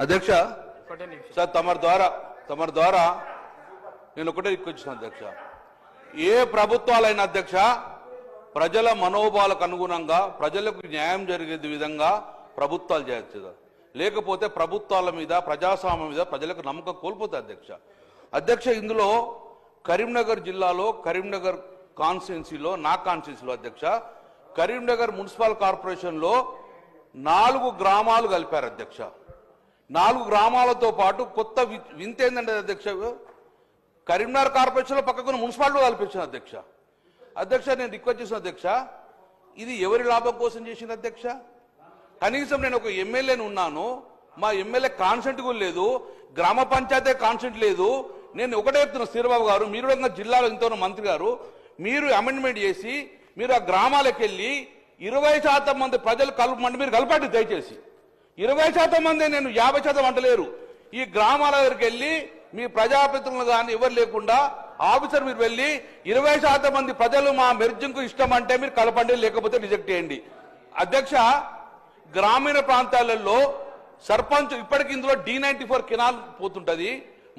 అధ్యక్ష సార్ తమరి ద్వారా నేను ఒకటే రిక్వెస్ట్ అధ్యక్ష, ఏ ప్రభుత్వాలైన అధ్యక్ష ప్రజల మనోభావాలకు అనుగుణంగా ప్రజలకు న్యాయం జరిగే విధంగా ప్రభుత్వాలు చేయొచ్చు, లేకపోతే ప్రభుత్వాల మీద ప్రజాస్వామ్యం మీద ప్రజలకు నమ్మకం కోల్పోతుంది అధ్యక్ష. ఇందులో కరీంనగర్ జిల్లాలో కరీంనగర్ కాన్స్టిట్యున్సీలో నా కాన్స్టిట్యున్సీలో అధ్యక్ష కరీంనగర్ మున్సిపల్ కార్పొరేషన్లో 4 గ్రామాలు కలిపారు అధ్యక్ష. 4 గ్రామాలతో పాటు కొత్త వింత ఏంటంటే అధ్యక్ష, కరీంనగర్ కార్పొరేషన్లో పక్కకున్న మున్సిపాలిటీ కల్పించిన అధ్యక్ష నేను రిక్వెస్ట్ చేసిన అధ్యక్ష, ఇది ఎవరి లాభం కోసం చేసిన అధ్యక్ష? కనీసం నేను ఒక ఎమ్మెల్యేని ఉన్నాను, మా ఎమ్మెల్యే కాన్సెంట్ కూడా లేదు, గ్రామ పంచాయతీ కాన్సెంట్ లేదు. నేను ఒకటే చెప్తున్నా శ్రీబాబు గారు, మీరు కూడా జిల్లాలో ఇంతలో మంత్రి గారు, మీరు అమెండ్మెంట్ చేసి మీరు ఆ గ్రామాలకు వెళ్ళి 20% మంది ప్రజలు కలపమంటే మీరు కలపండి దయచేసి. 20% మంది, నేను 50% అంటలేరు. ఈ గ్రామాల దగ్గరికి వెళ్ళి మీ ప్రజాప్రతినిధులు కానీ ఎవరు లేకుండా ఆఫీసర్ మీరు వెళ్ళి 20% మంది ప్రజలు మా మెర్జింగ్కు ఇష్టం అంటే మీరు కలపండి, లేకపోతే రిజెక్ట్ చేయండి అధ్యక్ష. గ్రామీణ ప్రాంతాలలో సర్పంచ్ ఇప్పటికి ఇందులో D94 కెనాల్ పోతుంటది,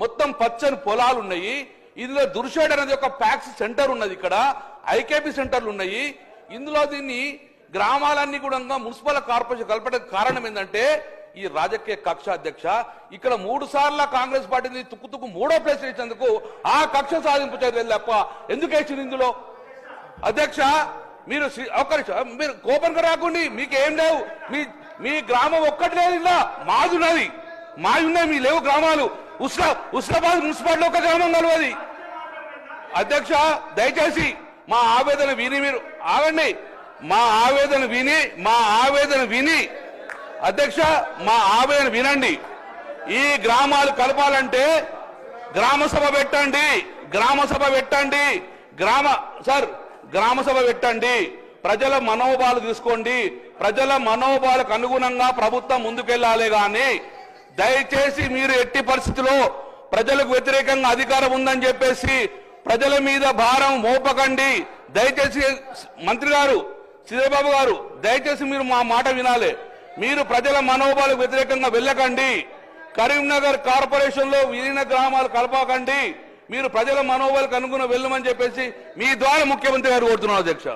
మొత్తం పచ్చని పొలాలు ఉన్నాయి. ఇందులో దుర్షేడ్ అనేది ఒక ప్యాక్స్ సెంటర్ ఉన్నది, ఇక్కడ ఐకేపీ సెంటర్లు ఉన్నాయి. ఇందులో దీన్ని గ్రామాలన్నీ కూడా మున్సిపల్ కార్పొరేషన్ కలపడానికి కారణం ఏంటంటే ఈ రాజకీయ కక్ష అధ్యక్ష. ఇక్కడ 3 సార్లు కాంగ్రెస్ పార్టీని తుక్కు 3వ ప్లేస్ ఇచ్చేందుకు ఆ కక్ష సాధింపు చర్యలు తప్ప ఎందుకు వేసింది ఇందులో అధ్యక్ష? మీరు మీరు కోపంగా రాకండి, మీకేం లేవు, మీ గ్రామం ఒక్కటి లేదు, ఇలా మాది ఉన్నాయి, మీ లేవు గ్రామాలు. ఉస్లాబాద్ మున్సిపాలిటీ ఒక గ్రామం కలవది అధ్యక్ష. దయచేసి మా ఆవేదన విని మీరు ఆగండి, మా ఆవేదన విని అధ్యక్ష మా ఆవేదన వినండి. ఈ గ్రామాలు కలపాలంటే గ్రామ సభ పెట్టండి, గ్రామ సభ పెట్టండి, ప్రజల మనోభావాలు తీసుకోండి, ప్రజల మనోభావాలకు అనుగుణంగా ప్రభుత్వం ముందుకెళ్లాలి. కానీ దయచేసి మీరు ఎట్టి పరిస్థితిలో ప్రజలకు వ్యతిరేకంగా అధికారం ఉందని చెప్పేసి ప్రజల మీద భారం మోపకండి. దయచేసి మంత్రి గారు, శ్రీబాబు గారు, దయచేసి మీరు మా మాట వినాలి. మీరు ప్రజల మనోభావాలకు వ్యతిరేకంగా వెళ్ళకండి. కరీంనగర్ కార్పొరేషన్ లో విలీన గ్రామాలు కలపకండి. మీరు ప్రజల మనోభావాలకు అనుగుణంగా వెళ్ళమని చెప్పేసి మీ ద్వారా ముఖ్యమంత్రి గారు కోరుతున్నారు అధ్యక్ష.